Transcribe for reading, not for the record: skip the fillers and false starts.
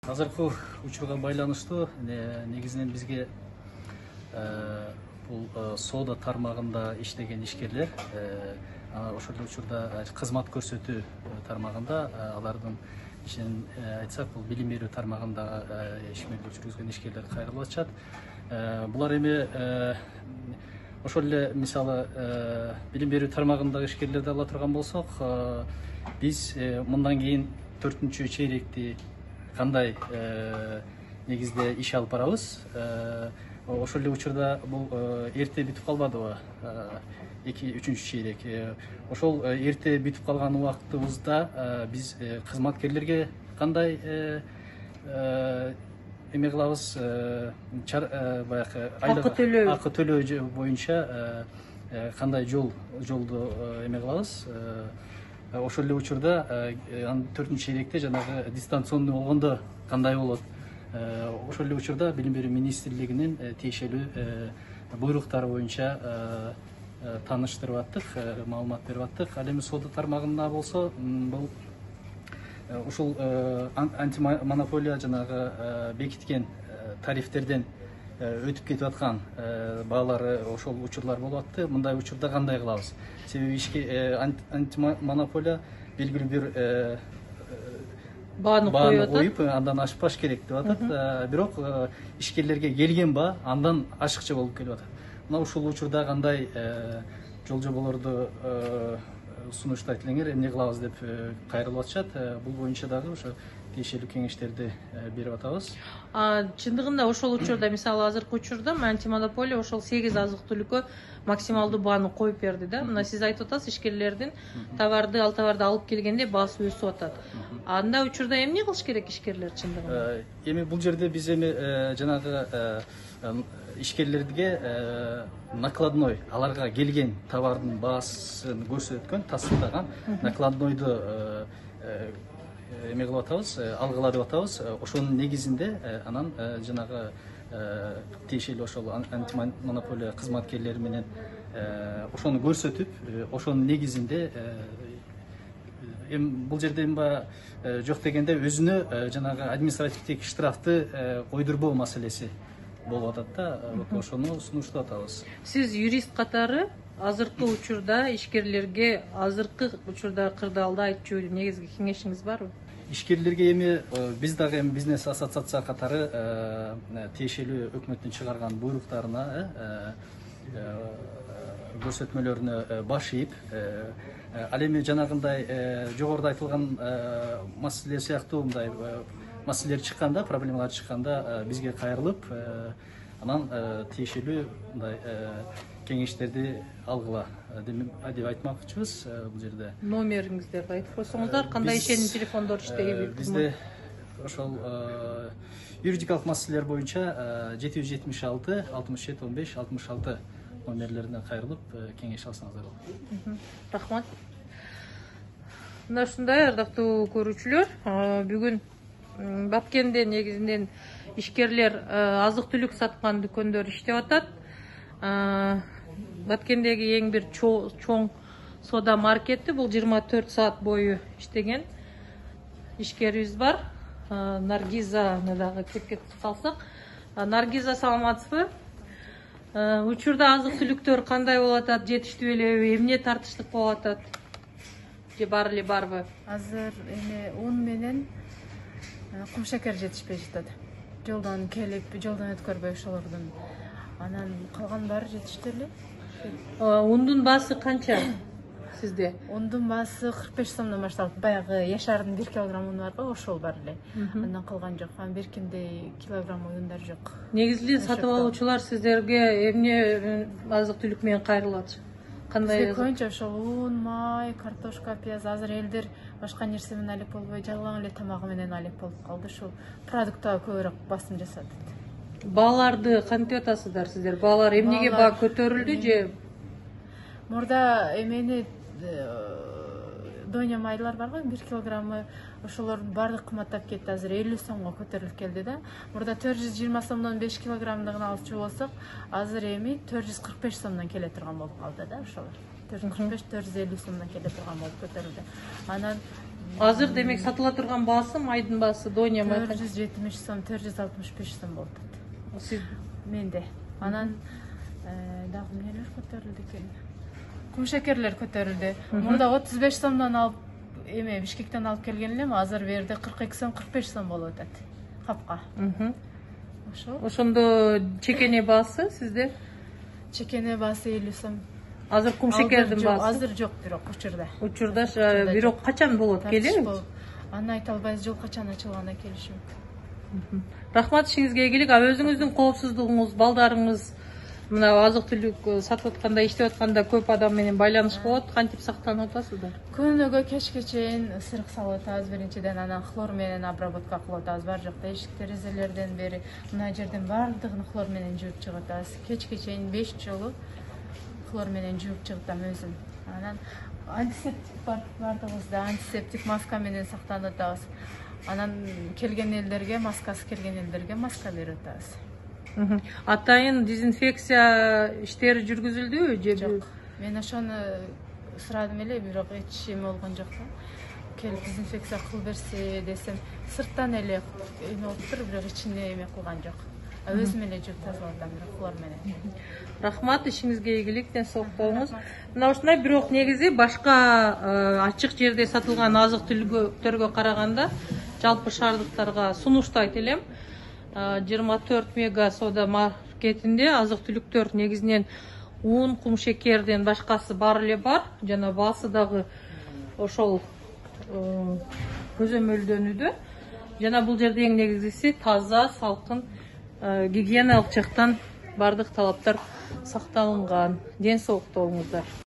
Азыркы учурга байланыштуу негизинен бизге бул соода тармагында иштеген ишкерлер ошол учурда кызмат көрсөтүү тармагында алардын ишин айтсак бул билим берүү тармагында ишмердик жүргүзгөн ишкерлер кайрылып атышат. Булар эми ошол эле мисалы билим берүү тармагындагы ишкерлерди ала турган болсок, биз мындан кийин 4-чү чейректи кандай негизде иш алып барабыз. Ошол эле учурда бул эрте бүтүп калбадыбы? 2-3-чү чейрек. Ошол эрте бүтүп калган убактыбызда биз кызматкерлерге кандай эме кылабыз? Баягы акы төлөө боюнча кандай жолду эме кылабыз? Ошол эле учурда 4-чү чейректе жанагы дистанционный болгондо кандай болот? Ошол эле учурда билим берүү министрлигинин тиешелүү буйруктары боюнча тааныштырып аттык, маалымат берип аттык. Ал эми соода тармагында болсо, бул ушул антимонополия жанагы бекиткен тарифтерден өтүп кетип аткан баалары ошол учурлар болуп атты. Мындай учурда кандай кылабыз? Себеби антимонополия белгилүү бир бааны коюп, андан ашпаш керек деп атат. Бирок ишкерлерге келген баа андан ашыкча болуп келип атат. Мына ушул учурда кандай жол жоболорду сунуштайт элеңер, эмне кылабыз деп кайрылып атышат. Бул боюнча дагы ошо тиешелүү кеңештерди берип атабыз. Чындыгында ошол учурда, мисалы азыркы учурда антимонополия ошол 8 азык-түлүккө максималдуу бааны коюп берди да. Мына сиз айтып атасыз, ишкерлердин товарды алып келгенде баасы өсүп атат. Андай учурда эмне кылыш керек ишкерлер чындыгында? Эми бул жерде биз эми жанагы ишкерлерге накладной, аларга келген товардын баасын көрсөткөн, тастыктаган накладнойду эме кылып атабыз, алгыла деп атабыз. Ошонун негизинде анан жанагы тиешелүү ошол антимонополия кызматкерлери менен ошону көрсөтүп, ошонун негизинде бул жерде эми жок дегенде өзүнө жанагы административдик штрафты койдурбоо маселеси болуп атат да. Ошону сунуштап атабыз. Сиз юрист катары азыркы учурда ишкерлерге азыркы учурда кырдаалда айтчу негизги кеңешиңиз барбы? Ишкерлерге эми биз дагы эми бизнес ассоциация катары тиешелүү өкмөттүн чыгарган буйруктарына, көрсөтмөлөрүнө баш ийип, ал эми жанагындай жогоруда айтылган маселе сыяктуу мындай маселелер чыкканда, проблемалар чыкканда бизге кайрылып, анан тиешелүү мындай кеңештерди алгыла деп айтмакчыбыз бул жерде. Номериңиздерди айтып койсоңуздар, кандай ишеним телефондор иштейби? Бизде ошол юридикалык маселелер боюнча 776 67 15 66 номерлерине кайрылып кеңеш алсаңыздар болот. Рахмат. Мына ушундай ардактуу көрүүчүлөр, бүгүн Бапкенде негизинен ишкерлер азык-түлүк саткан дүкөндөр иштеп атат. Бапкендеги эң бир чоң соода маркети, бул 24 саат бою иштеген ишкерибиз бар. Наргизаны дагы кепке салсак. Наргиза, саламатсызбы? Учурда азык-түлүктөр кандай болуп атат? Жетиштүү элеби? Эмне тартыштык болуп атат? Же бар эле барбы? Азыр эми ун менен кум шекер жетишпей жатат. Жолдон келип, жолдон өткөрбөй ошолордун. Анан калган баары жетиштүү эле. Ундун баасы канча сизде? Ундун баасы 45 сомдон башталып, баягы Яшардын 1 килограмм уну барбы, ошол бар эле. Андан калган жок. Бир кимдей килограмм уюндар жок. Негизинен сатып алуучулар сиздерге эмне азык-түлүк менен кайрылат? Кандай? Көбүнчө ошол ун, май, картошка, пияз. Азыр элдер башка нерсе менен алек болбой, жалган эле тамагы менен алек болуп калды. Ушул продуктка көбүрөөк басым жасады. Бааларды кантип атасыздар сиздер? Баалар эмнеге баа көтөрүлдү же? Мурда эмени доня майлар барбы, 1 килограммы, ошолордун баардыгы кымбаттап кетти. Азыр 50 сомго көтөрүлүп келди да. Мурда 420 сомдон 5 килограммдыгын алчу болсок, азыр эми 445 сомдон келе турган болуп калды да ошолор. 445-450 сомдон келе турган болуп көтөрүлдү. Анан Азыр демек сатыла турган баасы, майдын баасы донья май 470 сом, 465 сом болду. Сиз Менде. Анан дагы эмнелер көтөрүлдү экен. Кумшекерлер көтөрүлдү. Мурда 35 сомдон алып эме Бишкектен алып келген элем, азыр берди 42 сом, 45 сом болуп атат. Капка. Ошо. ошондо чекене баасы сизде? Чекене баасы 50 сом. Азыр кумшекердин баасы? Азыр жок бирок учурда. Учурда бирок качан болот келе? Аны айта албайбыз, жол качан ачылганына келишим. Рахмат, ишиңизге ийгилик. Өзүңүздүн коопсуздугуңуз, балдарыңыз мына азык түлүк сатып атканда, иштеп атканда көп адам менен байланыш болот. Кантип сактанып атасыздар? Күнүгө кечке чейин ысырык салып атабыз, биринчиден, анан хлор менен обработка кылып атабыз. Бар жакта эшик терезелерден бери мына жерден баардыгын хлор менен жууп чыгып атабыз. Кечке чейин 5 жолу хлор менен жууп чыгытам өзүм. Анан антисептик бар, бардыгыбызда антисептик маска менен сактанып атабыз. Анан келген элдерге, маскасы келген элдерге маска берип атабыз. Атайын дезинфекция иштери жүргүзүлдүбү же? Жок. Мен ошону сурадым эле, бирок эч эме болгон жок. Келип дезинфекция кылып берсе десем, сырттан эле эме болуптур, бирок ичине эме кылган жок. Өзүм эле жууп тазалап атам, хлор менен. Рахмат, ишиңизге ийгилик, ден соолуктугуңуз. Мына ушундай, бирок негизи башка ачык жерде сатылган азык түлүктөргө караганда жалпы шаардыктарга сунуштайт элем. 24 мега соода маркетинде азык түлүктөр негизинен ун, кумшекерден башкасы бар эле бар. Жана баасы дагы ошол көзөмөлдөнүүдө. Жана бул жерде эң негизгиси таза, салкын, гигиеналык жактан бардык талаптар сакталынган. Ден соолуктугуңуздар.